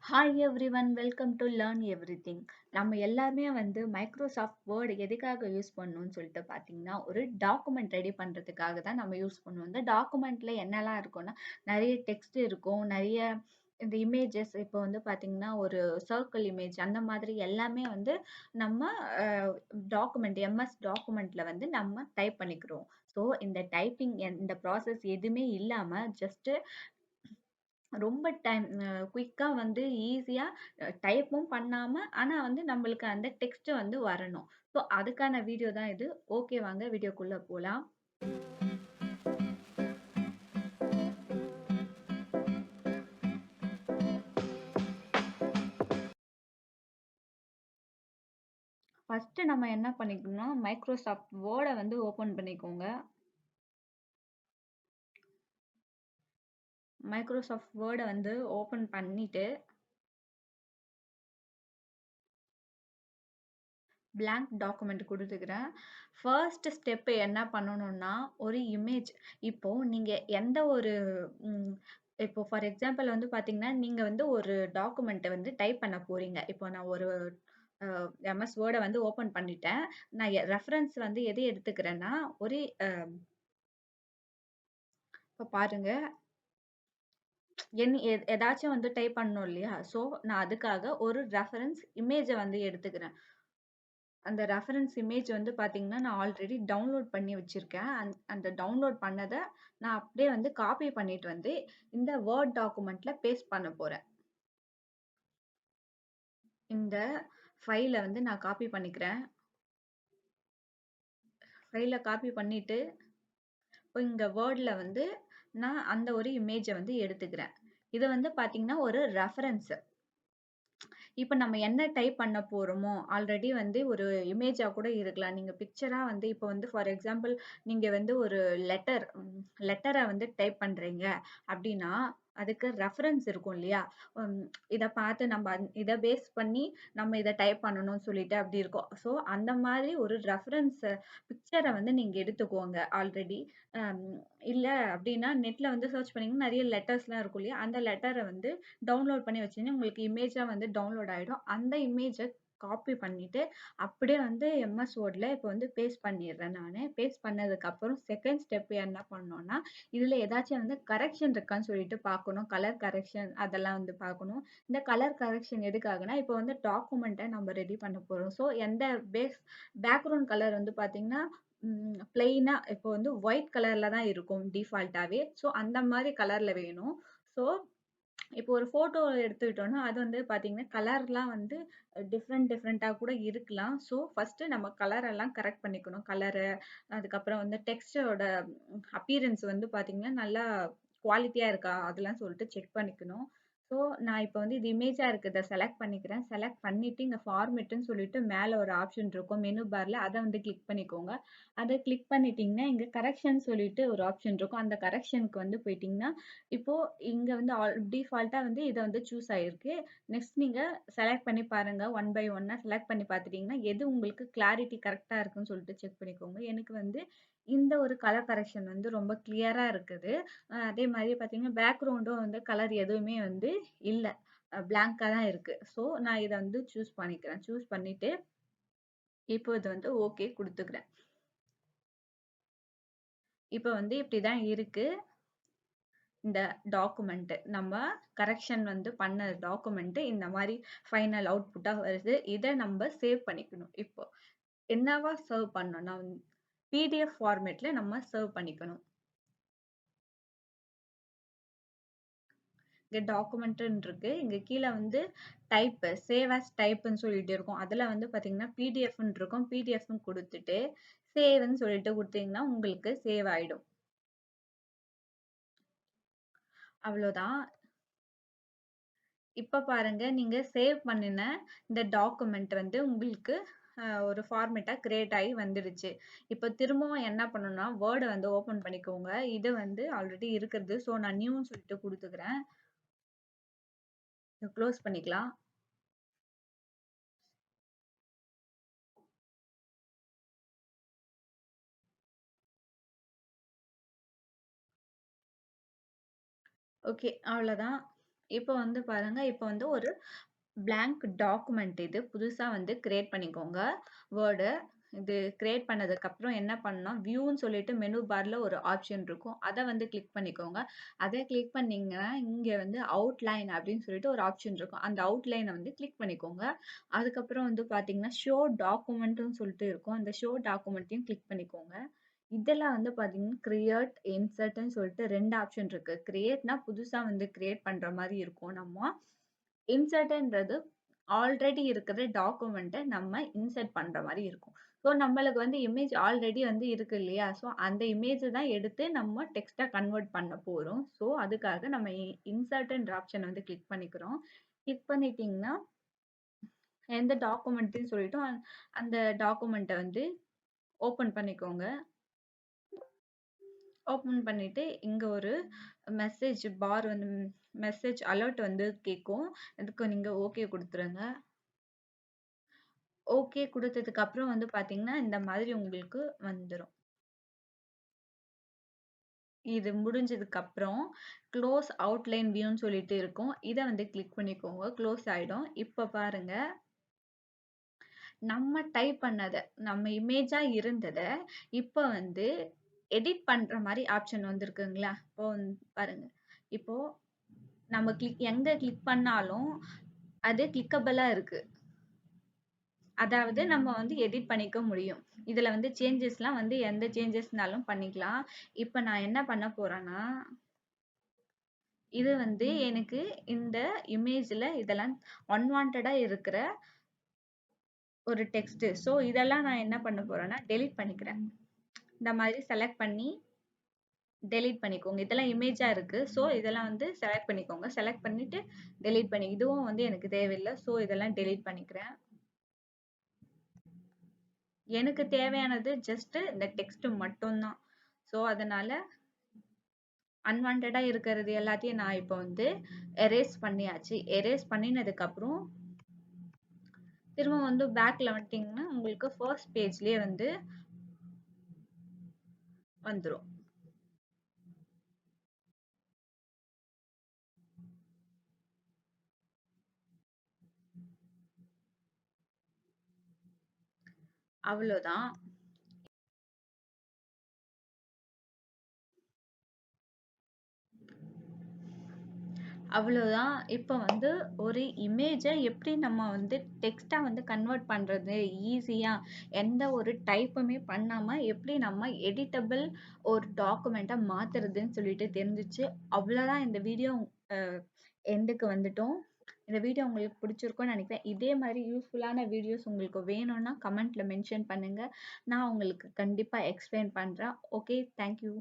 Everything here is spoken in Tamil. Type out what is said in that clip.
Hi everyone welcome to learn everything. நம்ம எல்லாருமே வந்து மைக்ரோசாஃப்ட் வேர்ட் எதுக்காக யூஸ் பண்ணணும்னு சொல்லிட்டு பார்த்தீங்கன்னா, ஒரு டாக்குமெண்ட் ரெடி பண்ணுறதுக்காக தான் நம்ம யூஸ் பண்ணுவோம். இந்த டாக்குமெண்ட்ல என்னலாம் இருக்கும்னா, நிறைய டெக்ஸ்ட் இருக்கும், நிறைய இந்த இமேஜஸ் இப்போ வந்து பார்த்தீங்கன்னா, ஒரு சர்க்கிள் இமேஜ் அந்த மாதிரி எல்லாமே வந்து நம்ம டாக்குமெண்ட் எம்எஸ் டாக்குமெண்ட்ல வந்து நம்ம டைப் பண்ணிக்கிறோம். ஸோ இந்த டைப்பிங் இந்த ப்ராசஸ் எதுவுமே இல்லாம ஜஸ்ட் ரொம்ப குயிக்கா வந்து ஈஸியா டைப்பும் பண்ணாம, ஆனா வந்து நம்மளுக்கு அந்த டெக்ஸ்ட் வந்து வரணும். ஸோ அதுக்கான வீடியோ தான் இது. ஓகே வாங்க வீடியோக்குள்ள போலாம். ஃபர்ஸ்ட் நம்ம என்ன பண்ணிக்கணும்னா, மைக்ரோசாஃப்ட் வேர்ட வந்து ஓப்பன் பண்ணிக்கோங்க. மைக்ரோசாஃப்ட் வேர்ட வந்து ஓப்பன் பண்ணிட்டு, பிளாங்க் டாக்குமெண்ட் குடுத்துக்கிறேன். ஃபர்ஸ்ட் ஸ்டெப் என்ன பண்ணணும்னா, ஒரு இமேஜ் இப்போ நீங்க எந்த ஒரு ம் இப்போ ஃபார் எக்ஸாம்பிள் வந்து பார்த்தீங்கன்னா, நீங்க வந்து ஒரு டாக்குமெண்ட்ட வந்து டைப் பண்ண போறீங்க. இப்போ நான் ஒரு அ எம்எஸ் வேர்ட வந்து ஓப்பன் பண்ணிட்டேன். நான் ரெஃபரன்ஸ் வந்து எது எடுத்துக்கிறேன்னா, ஒரு இப்ப பாருங்க, ஏதாச்சும் வந்து டைப் பண்ணணும் இல்லையா? ஸோ நான் அதுக்காக ஒரு ரெஃபரன்ஸ் இமேஜ வந்து எடுத்துக்கிறேன். அந்த ரெஃபரன்ஸ் இமேஜ் வந்து பார்த்தீங்கன்னா, நான் ஆல்ரெடி டவுன்லோட் பண்ணி வச்சிருக்கேன். அந்த டவுன்லோட் பண்ணத நான் அப்படியே வந்து காப்பி பண்ணிட்டு வந்து, இந்த வேர்ட் டாக்குமெண்ட்ல பேஸ்ட் பண்ண போறேன். இந்த ஃபைல வந்து நான் காப்பி பண்ணிக்கிறேன். ஃபைல காப்பி பண்ணிட்டு, இப்போ இங்க வேர்ட்ல வந்து நான் அந்த ஒரு இமேஜ வந்து எடுத்துக்கிறேன். இது வந்து பார்த்தீங்கன்னா, ஒரு ரெஃபரன்ஸ். இப்ப நம்ம என்ன டைப் பண்ண போறோமோ, ஆல்ரெடி வந்து ஒரு இமேஜா கூட இருக்கலாம். நீங்க பிக்சரா வந்து இப்ப வந்து ஃபார் எக்ஸாம்பிள் நீங்க வந்து ஒரு லெட்டர் லெட்டர வந்து டைப் பண்றீங்க அப்டின்னா, அதுக்கு ரெஃபரன்ஸ் இருக்கும் இல்லையா? ம் இத பார்த்து நம்ம இத பேஸ் பண்ணி நம்ம இத டைப் பண்ணணும்னு சொல்லிட்டு அப்டி இருக்கும். ஸோ அந்த மாதிரி ஒரு ரெஃபரன்ஸ் பிக்சர வந்து நீங்க எடுத்துக்கோங்க ஆல்ரெடி. அம் இல்ல அப்டின்னா நெட்ல வந்து சர்ச் பண்ணீங்கன்னா நெறைய லெட்டர்ஸ்லாம் இருக்கும் இல்லையா? அந்த லெட்டர வந்து டவுன்லோட் பண்ணி வச்சீங்கன்னா, உங்களுக்கு இமேஜா வந்து டவுன்லோட் ஆயிடும். அந்த இமேஜ காப்பி பண்ணிட்டு, அப்படியே வந்து எம்எஸ் வேர்ட்ல இப்போ வந்து பேஸ்ட் பண்ணிடுறேன் நானு. பேஸ்ட் பண்ணதுக்கப்புறம் செகண்ட் ஸ்டெப் என்ன பண்ணணும்னா, இதுல ஏதாச்சும் வந்து கரெக்ஷன் இருக்கான்னு சொல்லிட்டு பார்க்கணும். கலர் கரெக்ஷன் அதெல்லாம் வந்து பார்க்கணும். இந்த கலர் கரெக்ஷன் எதுக்காகன்னா, இப்போ வந்து டாக்குமெண்ட்ட நம்ம ரெடி பண்ண போறோம். ஸோ எந்த பேக்கிரவுண்ட் கலர் வந்து பார்த்தீங்கன்னா, பிளெயினா இப்போ வந்து ஒயிட் கலர்ல தான் இருக்கும் டிஃபால்ட்டாவே. ஸோ அந்த மாரி கலர்ல வேணும். ஸோ இப்போ ஒரு ஃபோட்டோ எடுத்துக்கிட்டோம்னா, அது வந்து பார்த்தீங்கன்னா, கலர்லாம் வந்து டிஃப்ரெண்ட்டா கூட இருக்கலாம். ஸோ, ஃபர்ஸ்ட்டு நம்ம கலர் எல்லாம் கரெக்ட் பண்ணிக்கணும். கலரு, அதுக்கப்புறம் வந்து டெக்ஸ்ட்டோட அப்பியரன்ஸ் வந்து பார்த்தீங்கன்னா, நல்லா குவாலிட்டியா இருக்கா? அதெல்லாம் சொல்லிட்டு செக் பண்ணிக்கணும். ஸோ, நான் இப்போ வந்து இது இமேஜா இருக்கிறத செலக்ட் பண்ணிக்கிறேன். செலக்ட் பண்ணிட்டு, இங்க ஃபார்மேட்டுன்னு சொல்லிட்டு மேல ஒரு ஆப்ஷன் இருக்கும். மெனு பார்ல அத வந்து கிளிக் பண்ணிக்கோங்க. அத கிளிக் பண்ணிட்டீங்கன்னா, இங்க கரெக்ஷன் சொல்லிட்டு ஒரு ஆப்ஷன் இருக்கும். அந்த கரெக்ஷனுக்கு வந்து போயிட்டீங்கன்னா, இப்போ இங்க வந்து டிஃபால்ட்டா வந்து இத வந்து சூஸ் ஆயிருக்கு. நெக்ஸ்ட் நீங்க செலக்ட் பண்ணி பாருங்க. ஒன் பை ஒன்னா செலக்ட் பண்ணி பார்த்துட்டீங்கன்னா, எது உங்களுக்கு கிளாரிட்டி கரெக்ட்டா இருக்குன்னு சொல்லிட்டு செக் பண்ணிக்கோங்க. எனக்கு வந்து இந்த ஒரு கலர் கரெக்ஷன் வந்து ரொம்ப கிளியரா இருக்குது. அதே மாரி பார்த்தீங்கன்னா, பேக்கிரவுண்டும் வந்து கலர் எதுவுமே வந்து இல்ல. பிளாங்க்கா தான் இருக்கு. ஸோ, நான் இத வந்து சூஸ் பண்ணிக்கிறேன். சூஸ் பண்ணிட்டு, இப்போ இது வந்து ஓகே குடுத்துக்கிறேன். இப்ப வந்து இப்படி தான் இருக்கு. இந்த டாக்குமெண்ட் நம்ம கரெக்ஷன் வந்து பண்ண டாக்குமெண்ட் இந்த மாரி ஃபைனல் அவுட்புட்டா வருது. இத நம்ம சேவ் பண்ணிக்கணும். இப்போ என்னவா சர்வ் பண்ணணும்னா, பிடிஎஃப் ஃபார்மேட்ல நம்ம சர்வ் பண்ணிக்கணும். இங்க டாக்குமெண்ட்ன்னு இருக்கு. இங்க கீழ வந்து சேவ் ஆஸ் டைப்ன்னு சொல்லிட்டு இருக்கும். அதுல வந்து பாத்தீங்கன்னா பிடிஎஃப்ன்னு இருக்கும். பிடிஎஃப்ன்னு குடுத்துட்டு, சேவ்ன்னு சொல்லிட்டு குடுத்தீங்கன்னா, உங்களுக்கு சேவ் ஆயிடும். அவ்வளோதான். இப்ப பாருங்க, நீங்க சேவ் பண்ணுன இந்த டாக்குமெண்ட் வந்து உங்களுக்கு ஒரு ஃபார்மேட்டா கிரியேட் ஆயி வந்துருச்சு. இப்ப திரும்பவும் என்ன பண்ணணும்னா, வேர்ட வந்து ஓப்பன் பண்ணிக்கோங்க. இது வந்து ஆல்ரெடி இருக்கிறது. ஸோ நான் நியூன்னு சொல்லிட்டு குடுத்துக்கிறேன். இத குளோஸ் பண்ணிக்கலாம். ஓகே. அவ்வளோதான். இப்போ வந்து பாருங்க, இப்போ வந்து ஒரு பிளாங்க் டாக்குமெண்ட் இது. புதுசா வந்து கிரியேட் பண்ணிக்கோங்க. வேர்டு. இது கிரியேட் பண்ணதுக்கப்புறம் என்ன பண்ணணும், வியூன்னு சொல்லிட்டு மெனு பார்ல ஒரு ஆப்ஷன் இருக்கும். அத வந்து கிளிக் பண்ணிக்கோங்க. அத கிளிக் பண்ணீங்கன்னா, இங்க வந்து அவுட்லைன் அப்படின்னு சொல்லிட்டு ஒரு ஆப்ஷன் இருக்கும். அந்த அவுட்லைன வந்து கிளிக் பண்ணிக்கோங்க. அதுக்கப்புறம் வந்து பார்த்தீங்கன்னா, ஷோ டாக்குமெண்ட்ன்னு சொல்லிட்டு இருக்கும். அந்த ஷோ டாக்குமெண்ட்டையும் கிளிக் பண்ணிக்கோங்க. இதெல்லாம் வந்து பார்த்தீங்கன்னா, கிரியேட், இன்சர்ட்ன்னு சொல்லிட்டு 2 ஆப்ஷன் இருக்கு. கிரியேட்னா புதுசா வந்து கிரியேட் பண்ற மாரி இருக்கும் நம்ம. இன்சர்ட்ன்றது ஆல்ரெடி இருக்கிற டாக்குமெண்ட்ட நம்ம இன்சர்ட் பண்ற மாரி இருக்கும். ஸோ நம்மளுக்கு வந்து இமேஜ் ஆல்ரெடி வந்து இருக்கு இல்லையா? ஸோ அந்த இமேஜ தான் எடுத்து நம்ம டெக்ஸ்ட்டா கன்வெர்ட் பண்ண போறோம். ஸோ அதுக்காக நம்ம இன்சர்ட்ன்ற ஆப்ஷன வந்து கிளிக் பண்ணிக்கிறோம். கிளிக் பண்ணிட்டீங்கன்னா, எந்த டாக்குமெண்ட்ன்னு சொல்லிட்டு அந்த டாக்குமெண்ட்ட வந்து ஓப்பன் பண்ணிக்கோங்க. ஓப்பன் பண்ணிட்டு இங்க ஒரு மெசேஜ் பார் வந்து மெசேஜ் அலர்ட் வந்து கேட்கும். அதுக்கு நீங்க ஓகே குடுத்துருங்க. ஓகே குடுத்ததுக்கு அப்புறம் வந்து பார்த்தீங்கன்னா, இந்த மாதிரி உங்களுக்கு வந்துரும். இது முடிஞ்சதுக்கு அப்புறம் க்ளோஸ் அவுட்லைன் வியூன்னு சொல்லிட்டு இருக்கும். இத வந்து கிளிக் பண்ணிக்கோங்க. க்ளோஸ் ஆயிடும். இப்ப பாருங்க, நம்ம டைப் பண்ணத, நம்ம இமேஜா இருந்தத, இப்ப வந்து எடிட் பண்ற மாரி ஆப்ஷன் வந்திருக்குங்களா? இப்போ பாருங்க. இப்போ நம்ம எங்க கிளிக் பண்ணாலும் அது கிளிக்கபிளா இருக்கு. அதாவது நம்ம வந்து எடிட் பண்ணிக்க முடியும். இதுல வந்து சேஞ்சஸ்லாம் வந்து எந்த சேஞ்சஸ்னாலும் பண்ணிக்கலாம். இப்ப நான் என்ன பண்ண போறேன்னா, இது வந்து எனக்கு இந்த இமேஜ்ல இதெல்லாம் அன்வான்டடா இருக்கிற ஒரு டெக்ஸ்ட். ஸோ இதெல்லாம் நான் என்ன பண்ண போறேன்னா, டெலீட் பண்ணிக்கிறேன். இந்த மாதிரி செலக்ட் பண்ணி டெலீட் பண்ணிக்கோங்க. இதெல்லாம் இமேஜா இருக்கு. ஸோ இதெல்லாம் வந்து செலக்ட் பண்ணிக்கோங்க. செலக்ட் பண்ணிட்டு டெலீட் பண்ணி இதுவும் வந்து எனக்கு தேவையில்ல. ஸோ இதெல்லாம் டெலீட் பண்ணிக்கிறேன். எனக்கு தேவையானது ஜஸ்ட் இந்த டெக்ஸ்ட் மட்டும் தான். ஸோ அதனால அன்வான்டடா இருக்கிறது எல்லாத்தையும் நான் இப்போ வந்து எரேஸ் பண்ணியாச்சு. எரேஸ் பண்ணினதுக்கு அப்புறம் திரும்ப வந்து பேக்ல வந்துட்டீங்கன்னா உங்களுக்கு ஃபர்ஸ்ட் பேஜ்லயே வந்து வந்துரும். அவ்வளோதான். அவ்வளோதான். இப்ப வந்து ஒரு இமேஜ எப்படி நம்ம வந்து டெக்ஸ்ட்டா வந்து கன்வெர்ட் பண்றது ஈஸியா, எந்த ஒரு டைப்புமே பண்ணாம எப்படி நம்ம எடிட்டபிள் ஒரு டாக்குமெண்ட்டா மாத்துறதுன்னு சொல்லிட்டு தெரிஞ்சுச்சு. அவ்வளோதான் இந்த வீடியோ அ எண்டுக்கு வந்துட்டோம். இந்த வீடியோ உங்களுக்கு பிடிச்சிருக்கும்னு நினைக்கிறேன். இதே மாரி யூஸ்ஃபுல்லான வீடியோஸ் உங்களுக்கு வேணும்னா கமெண்ட்ல மென்ஷன் பண்ணுங்க. நான் உங்களுக்கு கண்டிப்பா எக்ஸ்பிளைன் பண்றேன். ஓகே. Thank you.